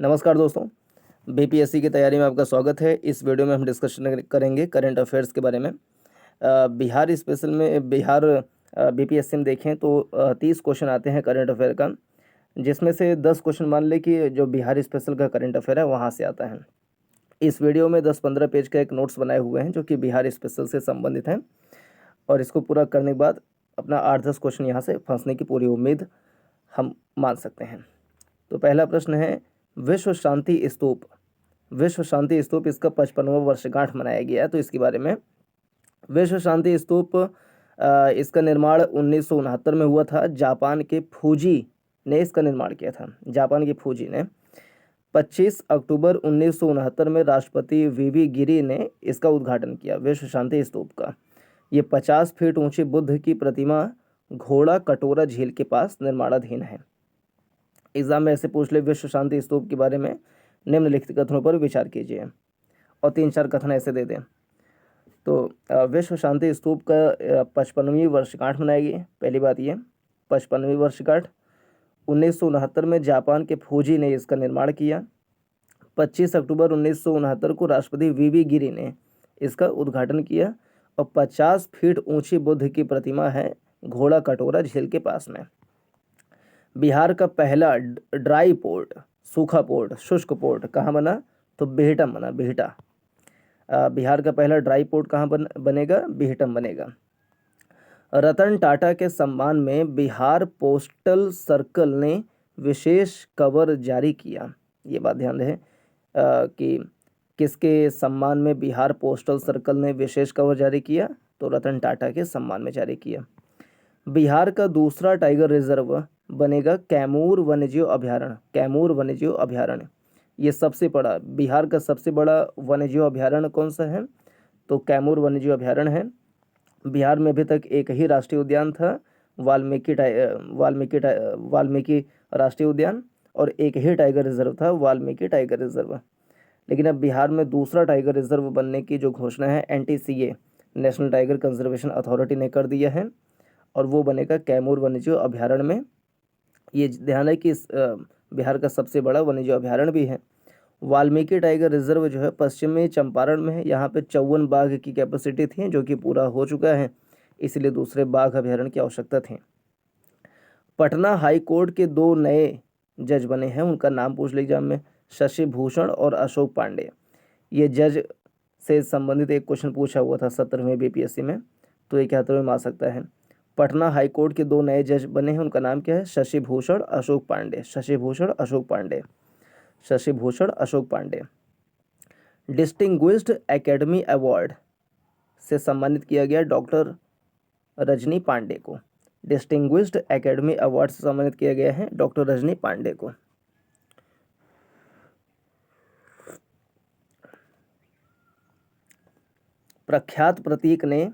नमस्कार दोस्तों, बीपीएससी की तैयारी में आपका स्वागत है। इस वीडियो में हम डिस्कशन करेंगे करंट अफेयर्स के बारे में। बिहार स्पेशल में बिहार बीपीएससी में देखें तो 30 क्वेश्चन आते हैं करंट अफेयर का, जिसमें से 10 क्वेश्चन मान लें कि जो बिहार स्पेशल का करंट अफेयर है वहाँ से आता है। इस वीडियो में 10-15 पेज का एक नोट्स बनाए हुए हैं जो कि बिहार स्पेशल से संबंधित हैं, और इसको पूरा करने के बाद अपना 8-10 क्वेश्चन यहाँ से फंसने की पूरी उम्मीद हम मान सकते हैं। तो पहला प्रश्न है, विश्व शांति स्तूप। विश्व शांति स्तूप इसका 55वां वर्षगांठ मनाया गया है, तो इसके बारे में। विश्व शांति स्तूप इसका निर्माण 1969 में हुआ था। जापान के फूजी ने इसका निर्माण किया था। जापान के फूजी ने 25 अक्टूबर 1969 में राष्ट्रपति वीवी गिरी ने इसका उद्घाटन किया, विश्व शांति स्तूप का। ये 50 फीट ऊंची बुद्ध की प्रतिमा घोड़ा कटोरा झील के पास निर्माणाधीन है। एग्जाम में ऐसे पूछ ले, विश्व शांति स्तूप के बारे में निम्नलिखित कथनों पर विचार कीजिए, और 3-4 कथन ऐसे दे दें। तो विश्व शांति स्तूप का 55वीं वर्षगांठ मनाएगी। पहली बात ये 55वीं वर्षगांठ 1969 में जापान के फूजी ने इसका निर्माण किया। 25 अक्टूबर 1969 को राष्ट्रपति वीवी गिरी ने इसका उद्घाटन किया, और 50 फीट ऊंची बुद्ध की प्रतिमा है घोड़ा कटोरा झील के पास में। बिहार का पहला ड्राई पोर्ट, सूखा पोर्ट, शुष्क पोर्ट कहाँ बना? तो बिहटम बना, बिहटा। बिहार का पहला ड्राई पोर्ट कहाँ बनेगा? बिहटम बनेगा। रतन टाटा के सम्मान में बिहार पोस्टल सर्कल ने विशेष कवर जारी किया। ये बात ध्यान रहे कि किसके सम्मान में बिहार पोस्टल सर्कल ने विशेष कवर जारी किया? तो रतन टाटा के सम्मान में जारी किया। बिहार का दूसरा टाइगर रिजर्व बनेगा कैमूर वन्यजीव अभयारण्य। कैमूर वन्यजीव अभयारण्य ये सबसे बड़ा, बिहार का सबसे बड़ा वन्यजीव अभयारण्य कौन सा है? तो कैमूर वन्यजीव अभयारण्य है। बिहार में अभी तक एक ही राष्ट्रीय उद्यान था, वाल्मीकि राष्ट्रीय उद्यान, और एक ही टाइगर रिजर्व था, वाल्मीकि टाइगर रिजर्व। लेकिन अब बिहार में दूसरा टाइगर रिजर्व बनने की जो घोषणा है NTCA, national tiger conservation authority ने कर दिया है, और वो बनेगा कैमूर वन्यजीव अभयारण्य में। ये ध्यान है कि बिहार का सबसे बड़ा वन्यजीव अभयारण्य भी है। वाल्मीकि टाइगर रिजर्व जो है पश्चिमी चंपारण में है। यहाँ पे 54 बाघ की कैपेसिटी थी, जो कि पूरा हो चुका है, इसलिए दूसरे बाघ अभयारण्य की आवश्यकता थी। पटना हाई कोर्ट के 2 नए जज बने हैं, उनका नाम पूछ लिया एग्जाम में, शशि भूषण और अशोक पांडे। ये जज से संबंधित एक क्वेश्चन पूछा हुआ था 17वें बीपीएससी में, तो ये 71वें में आ सकता है। पटना हाई कोर्ट के 2 नए जज बने हैं, उनका नाम क्या है? Shashi Bhushan Ashok Pandey. Shashi Bhushan Ashok Pandey. Shashi Bhushan Ashok Pandey. Distinguished academy award से सम्मानित किया गया डॉक्टर रजनी पांडे को। डिस्टिंग्विश्ड एकेडमी अवार्ड से सम्मानित किया गया है डॉक्टर रजनी पांडे को। प्रख्यात प्रतीक ने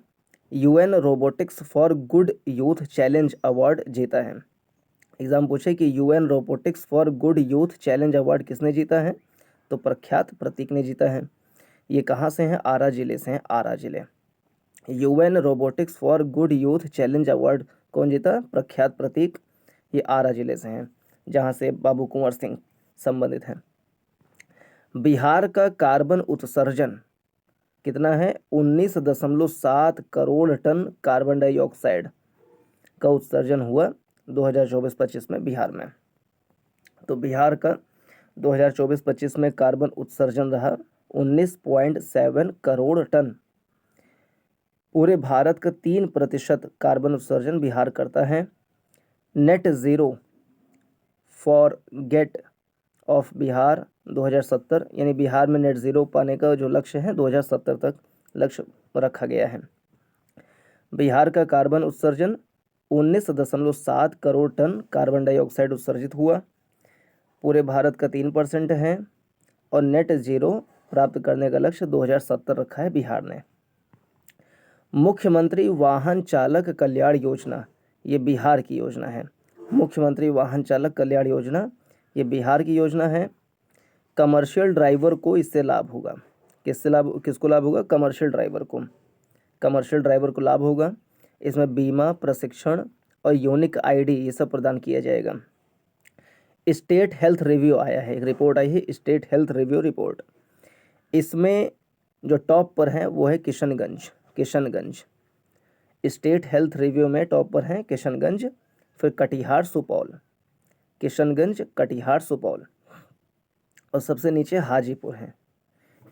UN robotics for good youth challenge award जीता है। एग्जाम पूछे कि UN robotics for good youth challenge award किसने जीता है? तो प्रख्यात प्रतीक ने जीता है। ये कहाँ से हैं? आरा जिले से हैं, आरा जिले। UN robotics for good youth challenge award कौन जीता? प्रख्यात प्रतीक। ये आरा जिले से हैं, जहाँ से बाबू कुंवर सिंह संबंधित हैं। बिहार का कार्बन उत्सर्जन कितना है? 19.7 करोड़ टन कार्बन डाइऑक्साइड का उत्सर्जन हुआ 2024-25 में बिहार में। तो बिहार का 2024-25 में कार्बन उत्सर्जन रहा 19.7 करोड़ टन। पूरे भारत का 3% कार्बन उत्सर्जन बिहार करता है। Net zero for gate of Bihar 2070, यानी बिहार में नेट ज़ीरो पाने का जो लक्ष्य है 2070 तक लक्ष्य रखा गया है। बिहार का कार्बन उत्सर्जन 19.7 करोड़ टन कार्बन डाइऑक्साइड उत्सर्जित हुआ। पूरे भारत का 3% है, और नेट ज़ीरो प्राप्त करने का लक्ष्य 2070 रखा है बिहार ने। मुख्यमंत्री वाहन चालक कल्याण योजना, ये बिहार की योजना है। मुख्यमंत्री वाहन चालक कल्याण योजना ये बिहार की योजना है। कमर्शियल ड्राइवर को इससे लाभ होगा। किसको लाभ होगा? कमर्शियल ड्राइवर को। कमर्शियल ड्राइवर को लाभ होगा। इसमें बीमा, प्रशिक्षण और यूनिक ID ये सब प्रदान किया जाएगा। स्टेट हेल्थ रिव्यू आया है, एक रिपोर्ट आई है स्टेट हेल्थ रिव्यू रिपोर्ट। इसमें जो टॉप पर है वो है Kishanganj. Kishanganj state health review में टॉप पर है किशनगंज, फिर कटिहार सुपौल, किशनगंज कटिहार सुपौल, और सबसे नीचे हाजीपुर है।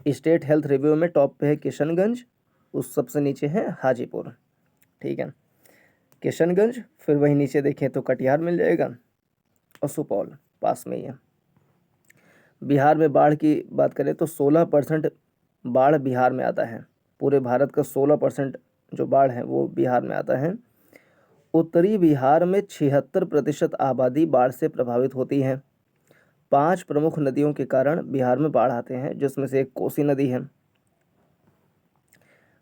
स्टेट हेल्थ रिव्यू में टॉप पे है किशनगंज, उस सबसे नीचे है हाजीपुर। ठीक है, किशनगंज, फिर वहीं नीचे देखें तो कटिहार मिल जाएगा और सुपौल पास में ही है। बिहार में बाढ़ की बात करें तो 16% बाढ़ बिहार में आता है। पूरे भारत का 16% जो बाढ़ है वो बिहार में आता है। उत्तरी बिहार में 76% आबादी बाढ़ से प्रभावित होती है। 5 प्रमुख नदियों के कारण बिहार में बाढ़ आते हैं, जिसमें से एक कोसी नदी है।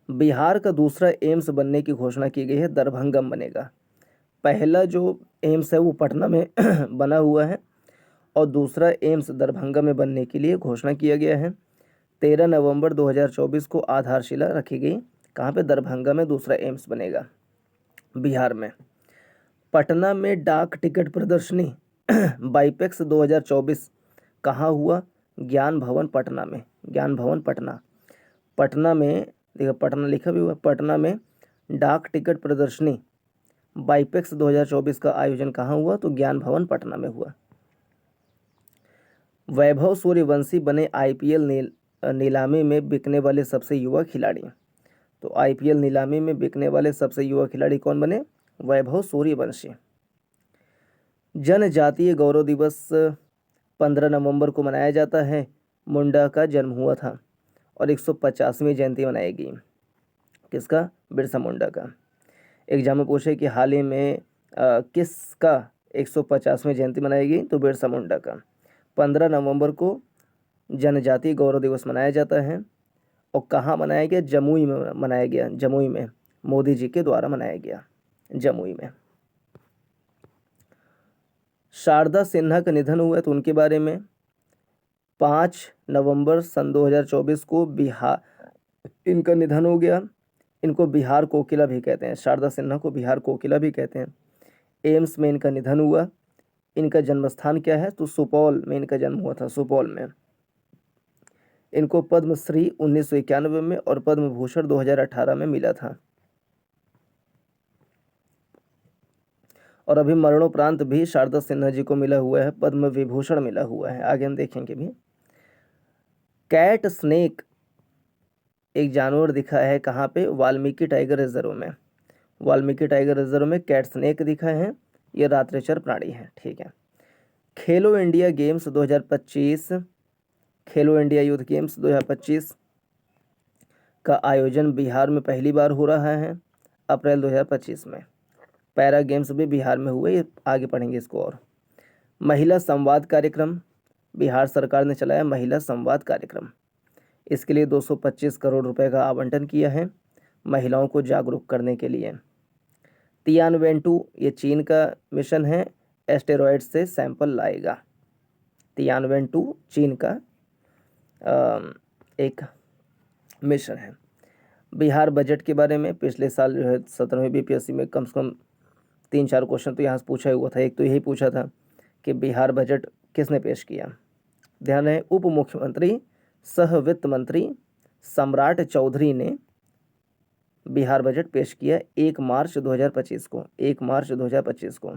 बिहार का दूसरा एम्स बनने की घोषणा की गई है, दरभंगम बनेगा। पहला जो एम्स है वो पटना में बना हुआ है और दूसरा एम्स दरभंगा में बनने के लिए घोषणा किया गया है। 13 नवंबर 2024 को आधारशिला रखी गई। कहाँ पे? दरभंगा में दूसरा एम्स बनेगा बिहार में। पटना में डाक टिकट प्रदर्शनी बाईपेक्स 2024 कहाँ हुआ? ज्ञान भवन पटना में। ज्ञान भवन पटना, पटना में देखो पटना लिखा भी हुआ। पटना में डाक टिकट प्रदर्शनी बाईपेक्स 2024 का आयोजन कहाँ हुआ? तो ज्ञान भवन पटना में हुआ। वैभव सूर्यवंशी बने आईपीएल नीलामी में बिकने वाले सबसे युवा खिलाड़ी। तो आईपीएल नीलामी में बिकने वाले सबसे युवा खिलाड़ी कौन बने? वैभव सूर्यवंशी। जनजातीय गौरव दिवस 15 नवंबर को मनाया जाता है। मुंडा का जन्म हुआ था और 150वीं जयंती मनाएगी। किसका? बिरसा मुंडा का। एग्जाम में पूछे कि हाल ही में किसका 150वीं जयंती मनाएगी? तो बिरसा मुंडा का। 15 नवंबर को जनजातीय गौरव दिवस मनाया जाता है और कहाँ मनाया गया? जमुई में मनाया गया। जमुई में मोदी जी के द्वारा मनाया गया, जमुई में। शारदा सिन्हा का निधन हुआ तो उनके बारे में 5 नवंबर सन 2024 को बिहार इनका निधन हो गया। इनको बिहार कोकिला भी कहते हैं, शारदा सिन्हा को बिहार कोकिला भी कहते हैं। एम्स में इनका निधन हुआ। इनका जन्म स्थान क्या है? तो सुपौल में इनका जन्म हुआ था, सुपौल में। इनको पद्मश्री 1991 में और पद्म भूषण 2018 में मिला था। और अभी मरणोपरांत भी शारदा सिन्हा जी को मिला हुआ है, पद्म विभूषण मिला हुआ है, आगे हम देखेंगे भी। कैट स्नेक एक जानवर दिखा है कहाँ पे? वाल्मीकि टाइगर रिजर्व में। वाल्मीकि टाइगर रिजर्व में कैट स्नेक दिखा है, ये रात्रिचर प्राणी है। ठीक है। खेलो इंडिया गेम्स 2025, खेलो इंडिया यूथ गेम्स 2025 का आयोजन बिहार में पहली बार हो रहा है, अप्रैल 2025 में। पैरा गेम्स भी बिहार में हुए, ये आगे पढ़ेंगे इसको। और महिला संवाद कार्यक्रम बिहार सरकार ने चलाया, महिला संवाद कार्यक्रम। इसके लिए 225 करोड़ रुपए का आवंटन किया है महिलाओं को जागरूक करने के लिए। तियानवेंटू ये चीन का मिशन है, एस्टेरॉयड से सैंपल लाएगा। तियानवेंटू चीन का एक मिशन है। बिहार बजट के बारे में पिछले साल जो है 17वीं बीपीएससी में कम से कम 3-4 क्वेश्चन तो यहाँ से पूछा हुआ था। एक तो यही पूछा था कि बिहार बजट किसने पेश किया। ध्यान रहे, उप मुख्यमंत्री सह वित्त मंत्री सम्राट चौधरी ने बिहार बजट पेश किया 1 मार्च 2025 को। 1 मार्च 2025 को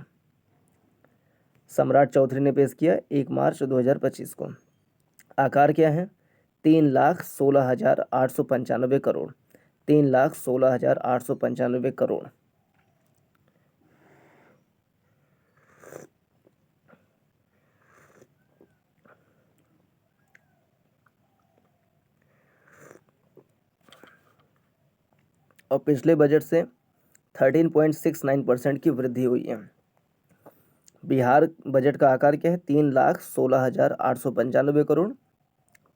सम्राट चौधरी ने पेश किया 1 मार्च 2025 को। आकार क्या है? 3,16,895 करोड़। 3,16,895 करोड़। और पिछले बजट से 13.69% की वृद्धि हुई है। बिहार बजट का आकार क्या है? 3,16,895 करोड़।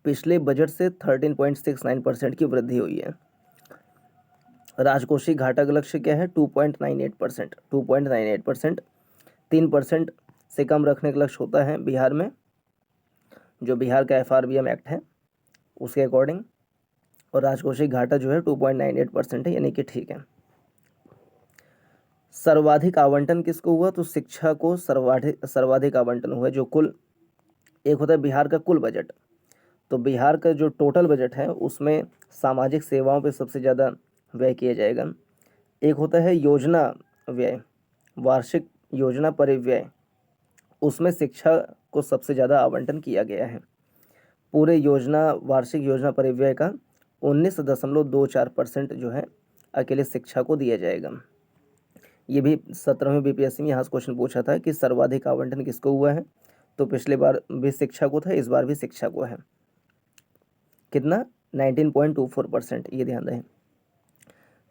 पिछले बजट से 13.69% की वृद्धि हुई है। राजकोषीय घाटा का लक्ष्य क्या है? 2.98%। 2.98%, 3% से कम रखने का लक्ष्य होता है बिहार में, जो बिहार का FRBM एक्ट है उसके अकॉर्डिंग। और राजकोषीय घाटा जो है 2.98% है, यानी कि ठीक है। सर्वाधिक आवंटन किसको हुआ? तो शिक्षा को सर्वाधिक आवंटन हुआ। जो कुल, एक होता है बिहार का कुल बजट, तो बिहार का जो टोटल बजट है उसमें सामाजिक सेवाओं पे सबसे ज़्यादा व्यय किया जाएगा। एक होता है योजना व्यय, वार्षिक योजना परिव्यय, उसमें शिक्षा को सबसे ज़्यादा आवंटन किया गया है। पूरे योजना वार्षिक योजना परिव्यय का 19.24% जो है अकेले शिक्षा को दिया जाएगा। ये भी 17वें बीपीएससी में यहाँ से क्वेश्चन पूछा था कि सर्वाधिक आवंटन किसको हुआ है, तो पिछले बार भी शिक्षा को था, इस बार भी शिक्षा को है। कितना? 19.24%, ये ध्यान रहे।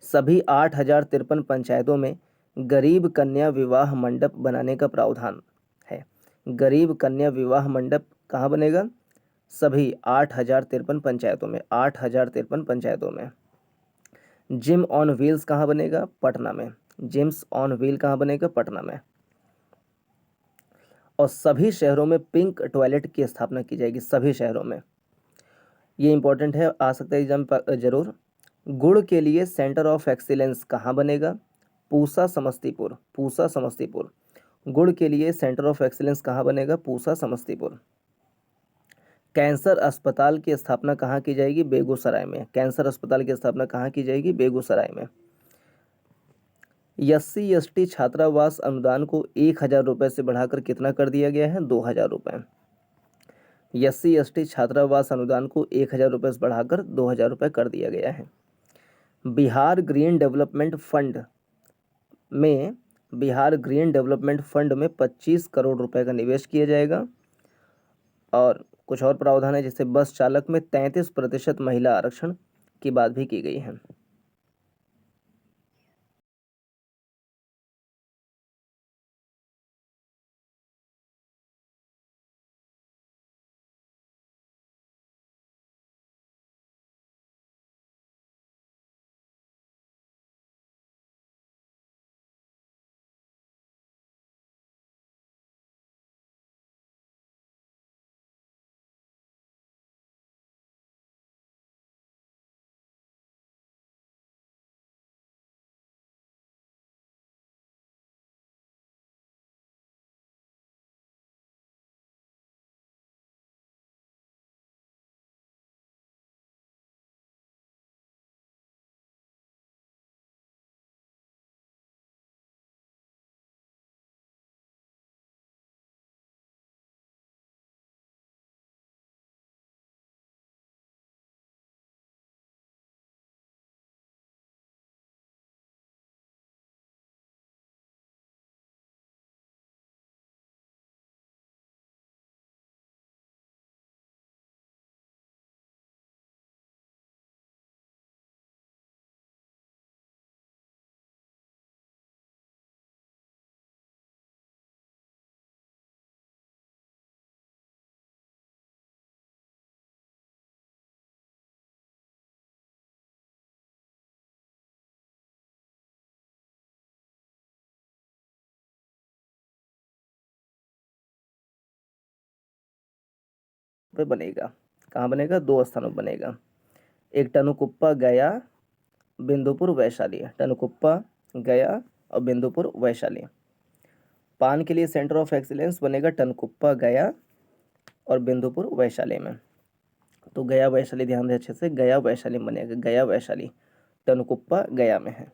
सभी 8,053 पंचायतों में गरीब कन्या विवाह मंडप बनाने का प्रावधान है। गरीब कन्या विवाह मंडप कहाँ बनेगा? सभी 8,053 पंचायतों में, 8,053 पंचायतों में। जिम ऑन व्हील्स कहाँ बनेगा? पटना में। जिम्स ऑन व्हील कहाँ बनेगा? पटना में। और सभी शहरों में पिंक टॉयलेट की स्थापना की जाएगी, सभी शहरों में। ये इंपॉर्टेंट है, आ सकता है एग्जाम जरूर। गुड़ के लिए सेंटर ऑफ एक्सीलेंस कहाँ बनेगा? पूसा समस्तीपुर। पूसा समस्तीपुर। गुड़ के लिए सेंटर ऑफ एक्सीलेंस कहाँ बनेगा? पूसा समस्तीपुर। कैंसर अस्पताल की स्थापना कहाँ की जाएगी? बेगूसराय में। कैंसर अस्पताल की स्थापना कहाँ की जाएगी? बेगूसराय में। SC/ST छात्रावास अनुदान को 1,000 रुपये से बढ़ाकर कितना कर दिया गया है? 2,000 रुपये। SC/ST छात्रावास अनुदान को 1,000 रुपये से बढ़ाकर 2,000 रुपये कर दिया गया है। बिहार ग्रीन डेवलपमेंट फंड में 25 करोड़ रुपए का निवेश किया जाएगा। और कुछ और प्रावधान है, जैसे बस चालक में 33% महिला आरक्षण की बात भी की गई है। पे बनेगा, कहाँ बनेगा? 2 स्थानों पर बनेगा। एक टनुकुप्पा गया, बिंदुपुर वैशाली। टनुकुप्पा गया और बिंदुपुर वैशाली। पान के लिए सेंटर ऑफ एक्सीलेंस बनेगा टनकुप्पा गया और बिंदुपुर वैशाली में। तो गया वैशाली ध्यान दें अच्छे से, गया वैशाली बनेगा। गया वैशाली, टनकुप्पा गया में है।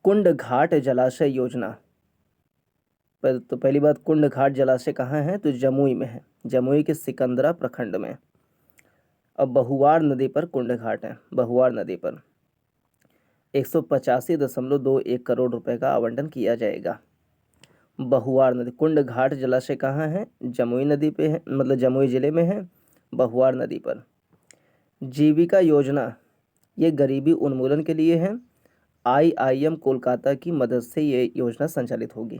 कुंड घाट जलाशय योजना, तो पहली बात, कुंड घाट जलाशय कहाँ है? तो जमुई में है, जमुई के सिकंदरा प्रखंड में। अब बहुवार नदी पर कुंड घाट है, बहुवार नदी पर 185.21 करोड़ रुपए का आवंटन किया जाएगा। बहुवार नदी, कुंड घाट जलाशय कहाँ है? जमुई नदी पे है, मतलब जमुई जिले में है, बहुवार नदी पर। जीविका योजना, ये गरीबी उन्मूलन के लिए है। IIM कोलकाता की मदद से ये योजना संचालित होगी।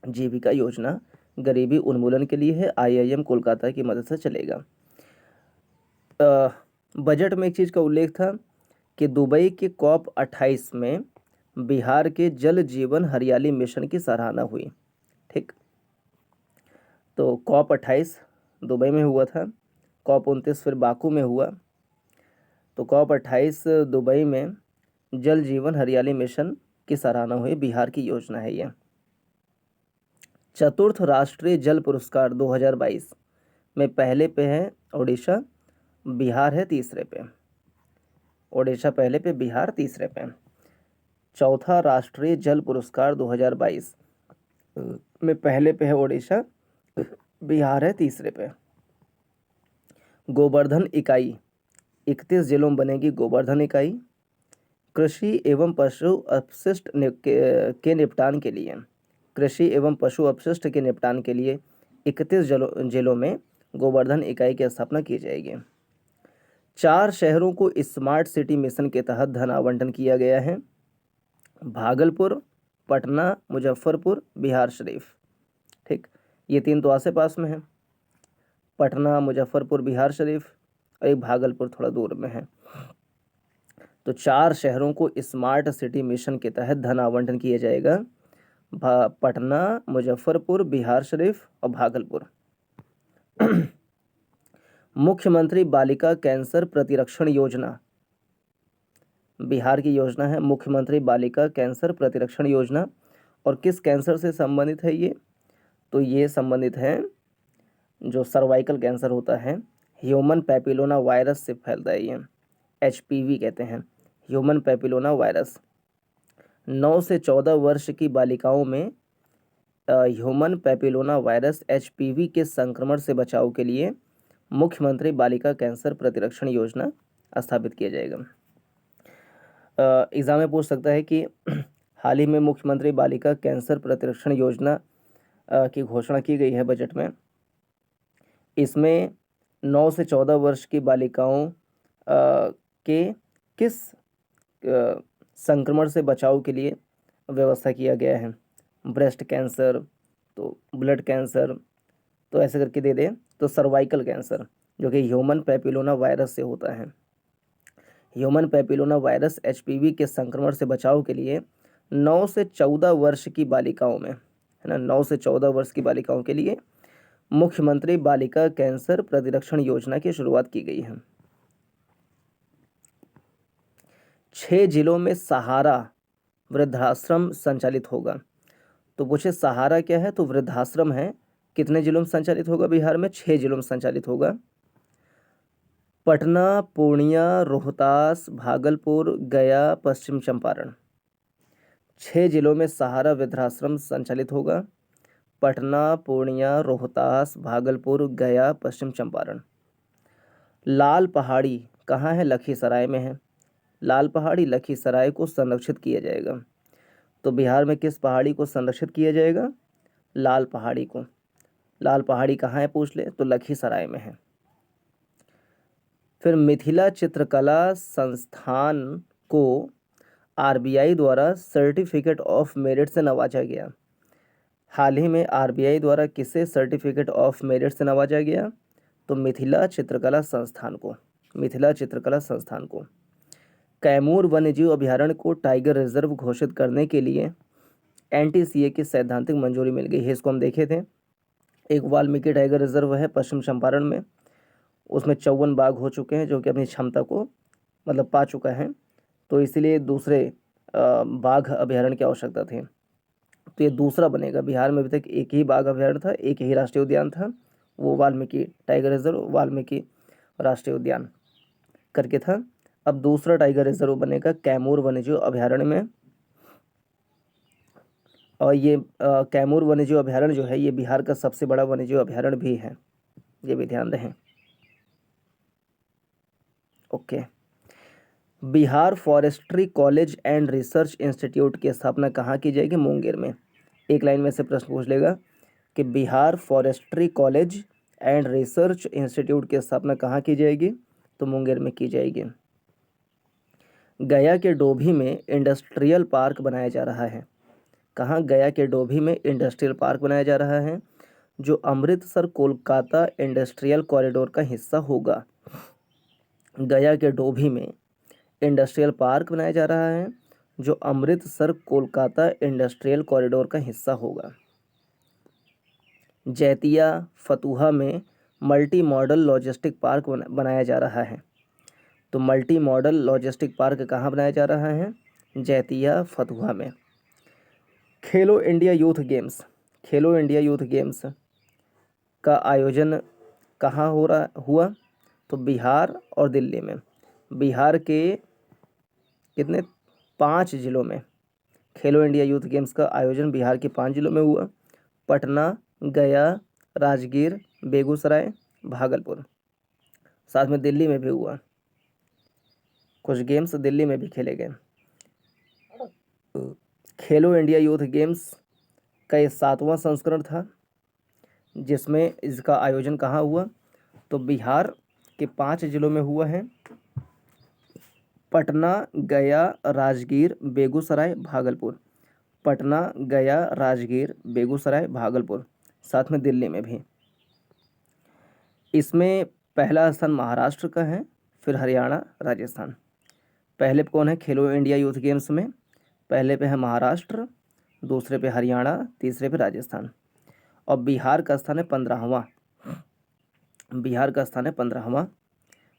जीविका योजना गरीबी उन्मूलन के लिए है, IIM कोलकाता की मदद से चलेगा। बजट में एक चीज़ का उल्लेख था कि दुबई के COP28 में बिहार के जल जीवन हरियाली मिशन की सराहना हुई। ठीक, तो COP28 दुबई में हुआ था, COP29 फिर बाकू में हुआ। तो COP28 दुबई में जल जीवन हरियाली मिशन की सराहना हुई, बिहार की योजना है ये। चतुर्थ राष्ट्रीय जल पुरस्कार 2022 में पहले पे है ओडिशा, बिहार है तीसरे पे। ओडिशा पहले पे, बिहार तीसरे पे। चौथा राष्ट्रीय जल पुरस्कार 2022 में पहले पे है ओडिशा, बिहार है तीसरे पे। गोवर्धन इकाई, 31 जिलों में बनेगी गोवर्धन इकाई। कृषि एवं पशु अपशिष्ट के निपटान के लिए, कृषि एवं पशु अपशिष्ट के निपटान के लिए 31 जिलों में गोवर्धन इकाई की स्थापना की जाएगी। 4 शहरों को स्मार्ट सिटी मिशन के तहत धन आवंटन किया गया है। भागलपुर, पटना, मुजफ्फरपुर, बिहार शरीफ। ठीक, ये 3 तो आसे पास में है, पटना, मुजफ्फरपुर, बिहार शरीफ, और एक भागलपुर थोड़ा दूर में है। तो 4 शहरों को स्मार्ट सिटी मिशन के तहत धन आवंटन किया जाएगा, पटना, मुजफ्फरपुर, बिहार शरीफ और भागलपुर। मुख्यमंत्री बालिका कैंसर प्रतिरक्षण योजना, बिहार की योजना है मुख्यमंत्री बालिका कैंसर प्रतिरक्षण योजना। और किस कैंसर से संबंधित है ये? तो ये संबंधित है जो सर्वाइकल कैंसर होता है, ह्यूमन पैपिलोमा वायरस से फैलता है ये, HPV कहते हैं, ह्यूमन पैपिलोमा वायरस। 9 से 14 वर्ष की बालिकाओं में ह्यूमन पैपिलोमा वायरस HPV के संक्रमण से बचाव के लिए मुख्यमंत्री बालिका कैंसर प्रतिरक्षण योजना स्थापित किया जाएगा। एग्जाम में पूछ सकता है कि हाल ही में मुख्यमंत्री बालिका कैंसर प्रतिरक्षण योजना की घोषणा की गई है बजट में। इसमें 9 से 14 वर्ष की बालिकाओं के किस संक्रमण से बचाव के लिए व्यवस्था किया गया है? ब्रेस्ट कैंसर, तो ब्लड कैंसर, तो ऐसे करके दे दे, तो सर्वाइकल कैंसर जो कि ह्यूमन पैपिलोमा वायरस से होता है। ह्यूमन पैपिलोमा वायरस HPV के संक्रमण से बचाव के लिए 9 से 14 वर्ष की बालिकाओं में, है ना, 9 से 14 वर्ष की बालिकाओं के लिए मुख्यमंत्री बालिका कैंसर प्रतिरक्षण योजना की शुरुआत की गई है। 6 जिलों में सहारा वृद्धाश्रम संचालित होगा। तो पूछे सहारा क्या है? तो वृद्धाश्रम है। कितने जिलों में संचालित होगा? बिहार में 6 जिलों में संचालित होगा। पटना, पूर्णिया, रोहतास, भागलपुर, गया, पश्चिम चंपारण। 6 जिलों में सहारा वृद्धाश्रम संचालित होगा। पटना, पूर्णिया, रोहतास, भागलपुर, गया, पश्चिम चंपारण। लाल पहाड़ी कहाँ है? लखीसराय में है। लाल पहाड़ी लखीसराय को संरक्षित किया जाएगा। तो बिहार में किस पहाड़ी को संरक्षित किया जाएगा? लाल पहाड़ी को। लाल पहाड़ी कहाँ है पूछ ले, तो लखीसराय में है। फिर मिथिला चित्रकला संस्थान को RBI द्वारा सर्टिफिकेट ऑफ मेरिट से नवाजा गया। हाल ही में RBI द्वारा किसे सर्टिफिकेट ऑफ मेरिट से नवाजा गया? तो मिथिला चित्रकला संस्थान को, मिथिला चित्रकला संस्थान को। कैमूर वन्यजीव अभयारण्य को टाइगर रिजर्व घोषित करने के लिए NTCA की सैद्धांतिक मंजूरी मिल गई है। इसको हम देखे थे। एक वाल्मीकि टाइगर रिजर्व है पश्चिम चंपारण में, उसमें 54 बाघ हो चुके हैं जो कि अपनी क्षमता को मतलब पा चुका है, तो इसलिए दूसरे बाघ अभयारण्य की आवश्यकता थी। तो ये दूसरा बनेगा। बिहार में अभी तक एक ही बाघ अभयारण्य था, एक ही राष्ट्रीय उद्यान था, वो वाल्मीकि टाइगर रिजर्व, वाल्मीकि राष्ट्रीय उद्यान करके था। अब दूसरा टाइगर रिजर्व बनेगा कैमूर वन्यजीव अभयारण्य में। और ये कैमूर वन्यजीव अभयारण्य जो है ये बिहार का सबसे बड़ा वन्यजीव अभयारण्य भी है, ये भी ध्यान रखें। Okay. Bihar forestry college and research institute की स्थापना कहाँ की जाएगी? मुंगेर में। एक लाइन में से प्रश्न पूछ लेगा कि Bihar forestry college and research institute की स्थापना कहाँ की जाएगी? तो मुंगेर में की जाएगी। गया के डोभी में इंडस्ट्रियल पार्क बनाया जा रहा है। कहाँ? गया के डोभी में इंडस्ट्रियल पार्क बनाया जा रहा है जो अमृतसर कोलकाता इंडस्ट्रियल कॉरिडोर का हिस्सा होगा। गया के डोभी में इंडस्ट्रियल पार्क बनाया जा रहा है जो अमृतसर कोलकाता इंडस्ट्रियल कॉरिडोर का हिस्सा होगा। जैतिया फतुहा में मल्टी मॉडल लॉजिस्टिक पार्क बनाया जा रहा है। तो मल्टी मॉडल लॉजिस्टिक पार्क कहाँ बनाया जा रहा है? जैतिया फतुहा में। खेलो इंडिया यूथ गेम्स, खेलो इंडिया यूथ गेम्स का आयोजन कहाँ हो रहा हुआ? तो बिहार और दिल्ली में। बिहार के कितने 5 जिलों में खेलो इंडिया यूथ गेम्स का आयोजन बिहार के 5 जिलों में हुआ। पटना, गया, राजगीर, बेगूसराय, भागलपुर। साथ में दिल्ली में भी हुआ, कुछ गेम्स दिल्ली में भी खेले गए। खेलो इंडिया यूथ गेम्स का ये 7वां संस्करण था, जिसमें इसका आयोजन कहाँ हुआ? तो बिहार के 5 जिलों में हुआ है। पटना, गया, राजगीर, बेगूसराय, भागलपुर। पटना, गया, राजगीर, बेगूसराय, भागलपुर, साथ में दिल्ली में भी। इसमें पहला स्थान महाराष्ट्र का है, फिर हरियाणा, राजस्थान। पहले पे कौन है खेलो इंडिया यूथ गेम्स में? पहले पे है महाराष्ट्र, दूसरे पे हरियाणा, तीसरे पे राजस्थान। और बिहार का स्थान है 15वां। बिहार का स्थान है 15वां।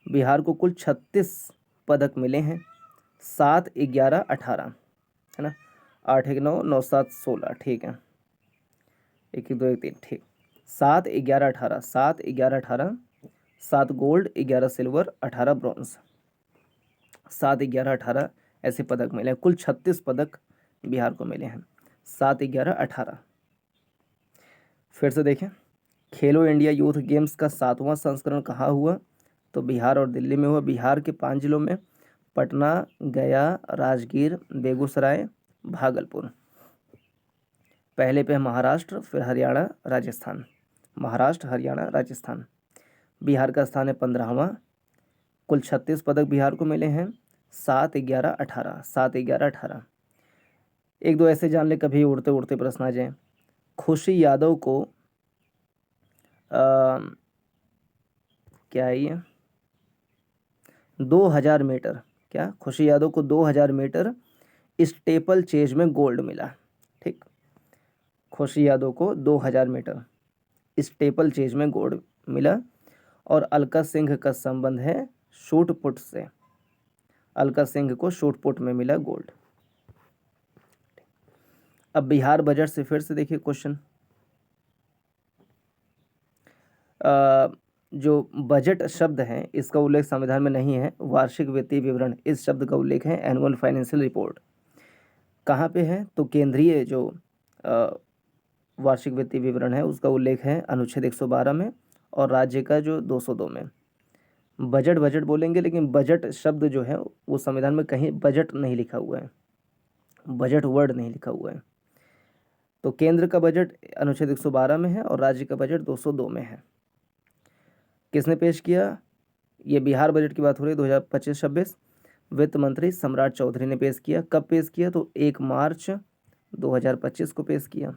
बिहार को कुल 36 पदक मिले हैं। 7, 11, 18 है ना। 8, 1, 9, 9, 7, 16, ठीक है। 1, 2, 1, 3, ठीक। 7, 11, 18, 7, 11, 18, 7 गोल्ड, 11 सिल्वर, 18 ब्रॉन्ज। 7, 11, 18 ऐसे पदक मिले हैं। कुल 36 पदक बिहार को मिले हैं। 7, 11, 18। फिर से देखें, खेलो इंडिया यूथ गेम्स का 7वां संस्करण कहाँ हुआ? तो बिहार और दिल्ली में हुआ। बिहार के 5 जिलों में पटना, गया, राजगीर, बेगूसराय, भागलपुर। पहले पे है महाराष्ट्र, फिर हरियाणा, राजस्थान। महाराष्ट्र, हरियाणा, राजस्थान। बिहार का स्थान है 15वां। कुल 36 पदक बिहार को मिले हैं। 7, 11, 18, 7, 11, 18। एक दो ऐसे जान ले, कभी उड़ते उड़ते प्रश्न आ जाए। खुशी यादव को क्या है ये 2000 मीटर, क्या खुशी यादव को 2000 मीटर स्टेपल चेज में गोल्ड मिला। ठीक, खुशी यादव को 2000 मीटर स्टेपल चेज में गोल्ड मिला। और अलका सिंह का संबंध है शूट पुट से। अलका सिंह को शूट पुट में मिला गोल्ड। अब बिहार बजट से फिर से देखिए क्वेश्चन। जो बजट शब्द है इसका उल्लेख संविधान में नहीं है। वार्षिक वित्तीय विवरण इस शब्द का उल्लेख है एनुअल फाइनेंशियल रिपोर्ट। कहाँ पे है? तो केंद्रीय जो वार्षिक वित्तीय विवरण है उसका उल्लेख है अनुच्छेद 112 में, और राज्य का जो 202 में। बजट बजट बोलेंगे, लेकिन बजट शब्द जो है वो संविधान में कहीं बजट नहीं लिखा हुआ है, बजट वर्ड नहीं लिखा हुआ है। तो केंद्र का बजट अनुच्छेद 112 में है और राज्य का बजट 202 में है। किसने पेश किया? ये बिहार बजट की बात हो रही है 2025-26। वित्त मंत्री सम्राट चौधरी ने पेश किया। कब पेश किया? तो 1 मार्च 2025 को पेश किया।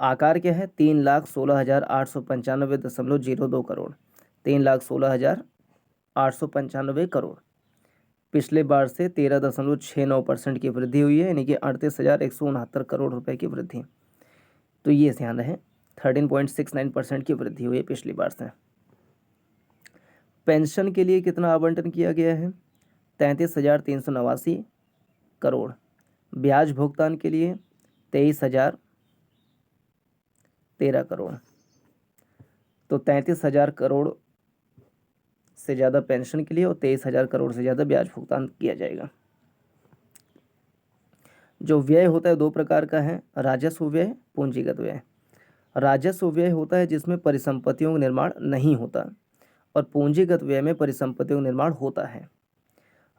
आकार क्या है? 3,16,895.02 करोड़। 3,16,895 करोड़। पिछले बार से 13.69% की वृद्धि हुई है, यानी कि 38,169 करोड़ रुपए की वृद्धि। तो ये ध्यान रहे, 13.69% की वृद्धि हुई है पिछली बार से। पेंशन के लिए कितना आवंटन किया गया है? 33,389 करोड़। ब्याज भुगतान के लिए 23,013 करोड़। तो 33,000 करोड़ से ज़्यादा पेंशन के लिए और 23,000 करोड़ से ज़्यादा ब्याज भुगतान किया जाएगा। जो व्यय होता है 2 प्रकार का है, राजस्व व्यय, पूंजीगत व्यय। राजस्व व्यय होता है जिसमें परिसंपत्तियों का निर्माण नहीं होता, और पूंजीगत व्यय में परिसंपत्तियों का निर्माण होता है।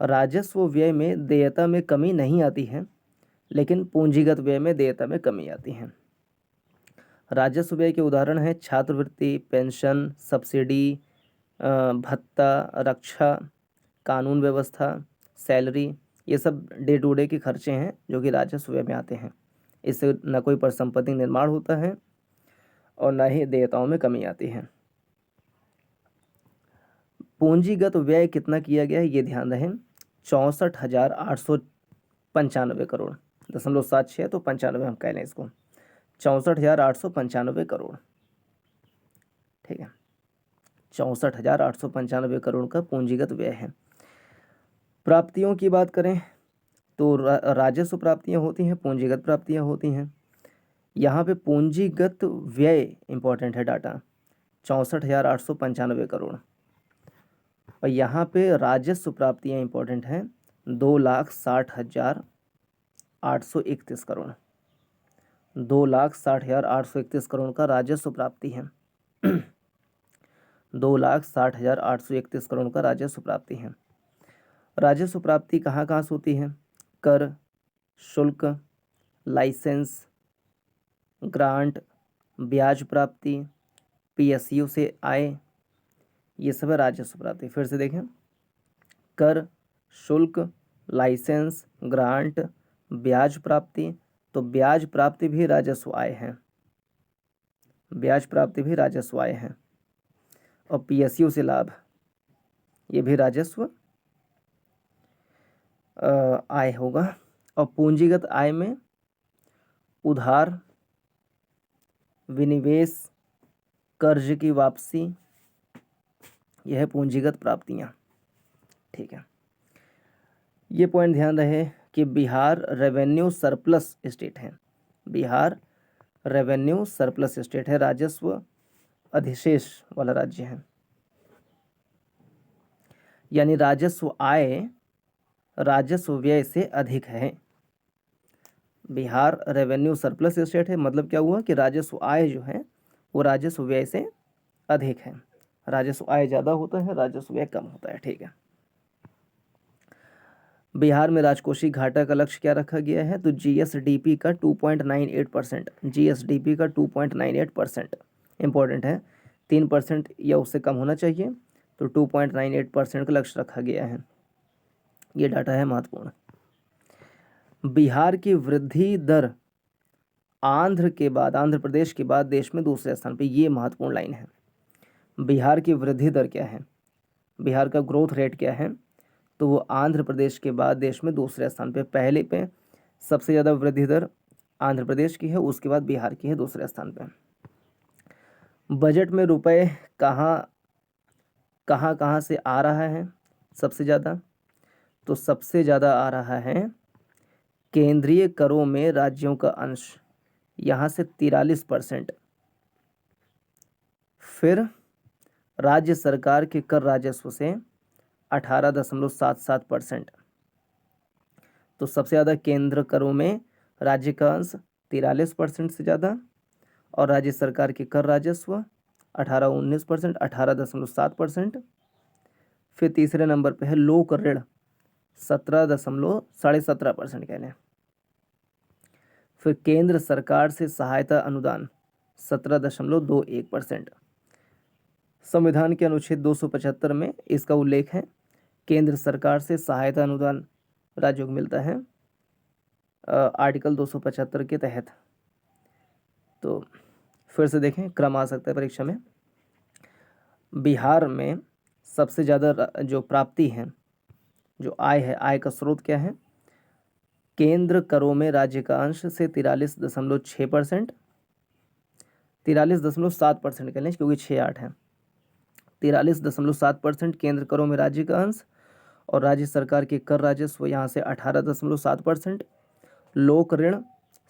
राजस्व व्यय में देयता में कमी नहीं आती है, लेकिन पूंजीगत व्यय में देयता में कमी आती है। राजस्व व्यय के उदाहरण हैं छात्रवृत्ति, पेंशन, सब्सिडी, भत्ता, रक्षा, कानून व्यवस्था, सैलरी। ये सब डे टू डे के खर्चे हैं जो कि राजस्व व्यय में आते हैं। इससे न कोई परिसंपत्ति निर्माण होता है और न ही देयताओं में कमी आती है। पूंजीगत व्यय कितना किया गया है ये ध्यान रहे, 64,895 करोड़। 0.76 तो 95 हम कह लें इसको, 64,895 करोड़। ठीक है, 64,895 करोड़ का पूंजीगत व्यय है। प्राप्तियों की बात करें तो राजस्व प्राप्तियां होती हैं, पूंजीगत प्राप्तियां होती हैं। यहाँ पे पूंजीगत व्यय इंपॉर्टेंट है डाटा, 64,895 करोड़। और यहाँ पे राजस्व प्राप्तियां इंपॉर्टेंट हैं, 2,60,831 करोड़। 2,60,831 करोड़ का राजस्व प्राप्ति है। 2,60,831 करोड़ का राजस्व प्राप्ति है। राजस्व प्राप्ति कहाँ कहाँ से होती है? कर, शुल्क, लाइसेंस, ग्रांट, ब्याज प्राप्ति, पीएसयू से आय, ये सब है राजस्व प्राप्ति। फिर से देखें, कर, शुल्क, लाइसेंस, ग्रांट, ब्याज प्राप्ति। तो ब्याज प्राप्ति भी राजस्व आय है, ब्याज प्राप्ति भी राजस्व आय है। और पीएसयू से लाभ, ये भी राजस्व आय होगा। और पूंजीगत आय में उधार, विनिवेश, कर्ज की वापसी, यह है पूंजीगत प्राप्तियां। ठीक है, ये पॉइंट ध्यान रहे कि बिहार रेवेन्यू सरप्लस स्टेट है। बिहार रेवेन्यू सरप्लस स्टेट है, राजस्व अधिशेष वाला राज्य है। यानी राजस्व आय राजस्व व्यय से अधिक है। बिहार रेवेन्यू सरप्लस स्टेट है, मतलब क्या हुआ कि राजस्व आय जो है वो राजस्व व्यय से अधिक है। राजस्व आय ज़्यादा होता है, राजस्व व्यय कम होता है। ठीक है, बिहार में राजकोषीय घाटा का लक्ष्य क्या रखा गया है? तो जीएसडीपी का 2.98%, जीएसडीपी का 2.98% इंपॉर्टेंट है। 3% या उससे कम होना चाहिए, तो 2.98% का लक्ष्य रखा गया है। ये डाटा है महत्वपूर्ण। बिहार की वृद्धि दर आंध्र प्रदेश के बाद देश में दूसरे स्थान पे, ये महत्वपूर्ण लाइन है। बिहार की वृद्धि दर क्या है, बिहार का ग्रोथ रेट क्या है? तो वो आंध्र प्रदेश के बाद देश में दूसरे स्थान पे। पहले पे सबसे ज़्यादा वृद्धि दर आंध्र प्रदेश की है, उसके बाद बिहार की है दूसरे स्थान पे। बजट में रुपए कहाँ कहाँ से आ रहा है सबसे ज़्यादा? तो सबसे ज़्यादा आ रहा है केंद्रीय करों में राज्यों का अंश, यहाँ से 43%। फिर राज्य सरकार के कर राजस्व से 18.77%। तो सबसे ज़्यादा केंद्र करों में राज्य का अंश 43% से ज़्यादा, और राज्य सरकार के कर राजस्व 18-19%, 18.7%। फिर तीसरे नंबर पे है लोक ऋण, 17.17% कह लें। फिर केंद्र सरकार से सहायता अनुदान 17.21%। संविधान के अनुच्छेद 275 में इसका उल्लेख है, केंद्र सरकार से सहायता अनुदान राज्यों को मिलता है आर्टिकल 275 के तहत। तो फिर से देखें, क्रम आ सकता है परीक्षा में। बिहार में सबसे ज़्यादा जो प्राप्ति है, जो आय है, आय का स्रोत क्या है? केंद्र करों में राज्य का अंश से 43.6%, 43.7% कह लें क्योंकि 6-8 है। 43.7% केंद्र करों में राज्य का अंश, और राज्य सरकार के कर राजस्व यहाँ से 18.7%। लोक ऋण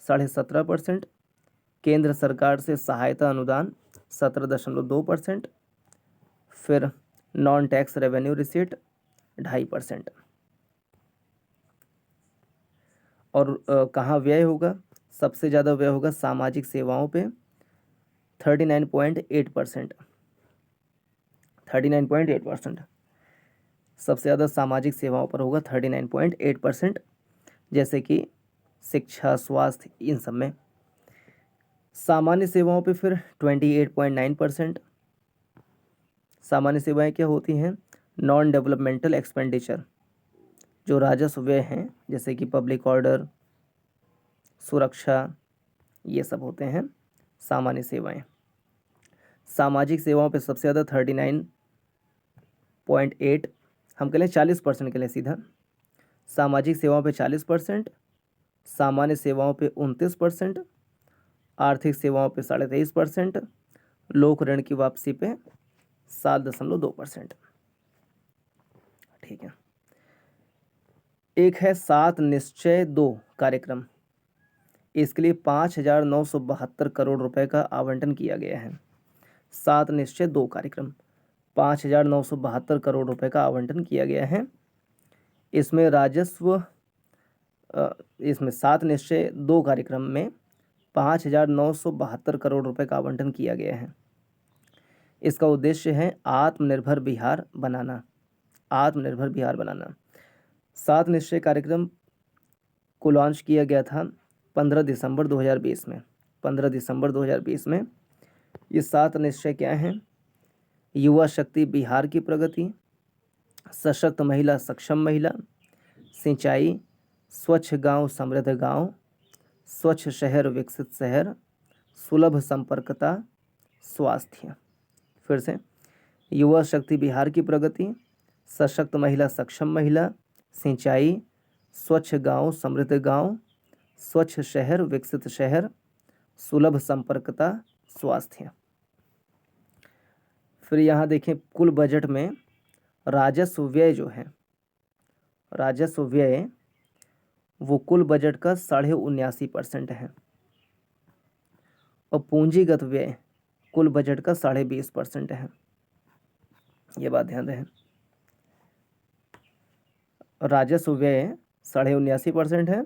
17.5%, केंद्र सरकार से सहायता अनुदान 17.2%। फिर नॉन टैक्स रेवेन्यू रिसीट 2.5%। और कहाँ व्यय होगा? सबसे ज़्यादा व्यय होगा सामाजिक सेवाओं पे, 39.8%। 39.8% सबसे ज़्यादा सामाजिक सेवाओं पर होगा, 39.8%, जैसे कि शिक्षा, स्वास्थ्य, इन सब में। सामान्य सेवाओं पे फिर 28.9%। सामान्य सेवाएं क्या होती हैं? नॉन डेवलपमेंटल एक्सपेंडिचर, जो राजस्व व्यय हैं, जैसे कि पब्लिक ऑर्डर, सुरक्षा, ये सब होते हैं सामान्य सेवाएं। सामाजिक सेवाओं पे सबसे ज़्यादा 39.8, हम कह लें 40% के लिए सीधा। सामाजिक सेवाओं पे 40%, सामान्य सेवाओं पे 29%, आर्थिक सेवाओं पे 23.5%, लोक ऋण की वापसी पे 7.2%। ठीक है, एक है 7 निश्चय 2 कार्यक्रम, इसके लिए 5,972 करोड़ रुपए का आवंटन किया गया है। 7 निश्चय 2 कार्यक्रम, 5,972 करोड़ रुपए का आवंटन किया गया है। इसमें राजस्व इसमें 7 निश्चय 2 कार्यक्रम में 5,972 करोड़ रुपए का आवंटन किया गया है। इसका उद्देश्य है आत्मनिर्भर बिहार बनाना, आत्मनिर्भर बिहार बनाना। 7 निश्चय कार्यक्रम को लॉन्च किया गया था 15 दिसंबर 2020 में। 15 दिसंबर 2020 में ये 7 निश्चय क्या हैं? युवा शक्ति बिहार की प्रगति, सशक्त महिला सक्षम महिला, सिंचाई, स्वच्छ गांव समृद्ध गांव, स्वच्छ शहर विकसित शहर, सुलभ संपर्कता, स्वास्थ्य। फिर से, युवा शक्ति बिहार की प्रगति, सशक्त महिला सक्षम महिला, सिंचाई, स्वच्छ गांव समृद्ध गांव, स्वच्छ शहर विकसित शहर, सुलभ संपर्कता, स्वास्थ्य। फिर यहाँ देखें कुल बजट में राजस्व व्यय जो है, राजस्व व्यय वो कुल बजट का 79.5% है और पूंजीगत व्यय कुल बजट का 20.5% है। ये बात ध्यान रहे, राजस्व व्यय 79.5% है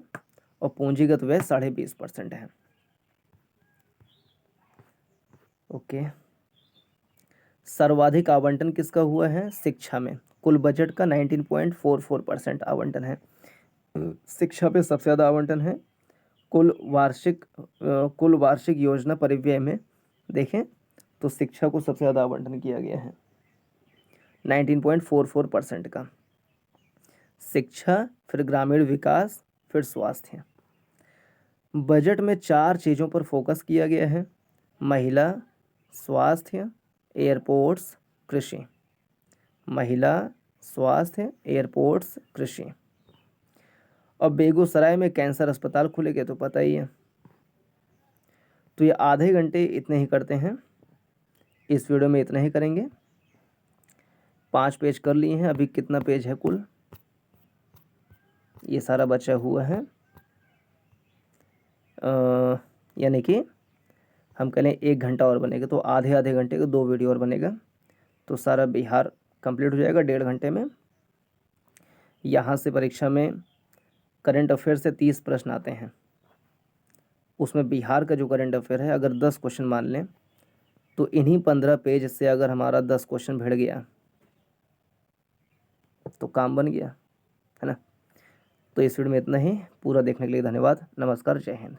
और पूंजीगत व्यय 20.5% है। ओके। सर्वाधिक आवंटन किसका हुआ है? शिक्षा में। कुल बजट का 19.44% आवंटन है। शिक्षा पे सबसे ज़्यादा आवंटन है। कुल वार्षिक योजना परिव्यय में देखें तो शिक्षा को सबसे ज़्यादा आवंटन किया गया है 19.44% का। शिक्षा, फिर ग्रामीण विकास, फिर स्वास्थ्य। बजट में 4 चीज़ों पर फोकस किया गया है: महिला, स्वास्थ्य, एयरपोर्ट्स, कृषि। महिला, स्वास्थ्य, एयरपोर्ट्स, कृषि। अब बेगूसराय में कैंसर अस्पताल खुलेगा तो पता ही है। तो ये आधे घंटे इतने ही करते हैं, इस वीडियो में इतना ही करेंगे। 5 पेज कर लिए हैं, अभी कितना पेज है कुल? ये सारा बचा हुआ है, यानी कि हम कह लें 1 घंटा और बनेगा, तो आधे आधे घंटे का 2 वीडियो और बनेगा, तो सारा बिहार कंप्लीट हो जाएगा 1.5 घंटे में। यहाँ से परीक्षा में करंट अफेयर से 30 प्रश्न आते हैं, उसमें बिहार का जो करंट अफेयर है अगर 10 क्वेश्चन मान लें तो इन्हीं 15 पेज से अगर हमारा 10 क्वेश्चन भिड़ गया तो काम बन गया, है ना। तो इस वीडियो में इतना ही। पूरा देखने के लिए धन्यवाद। नमस्कार, जय हिंद।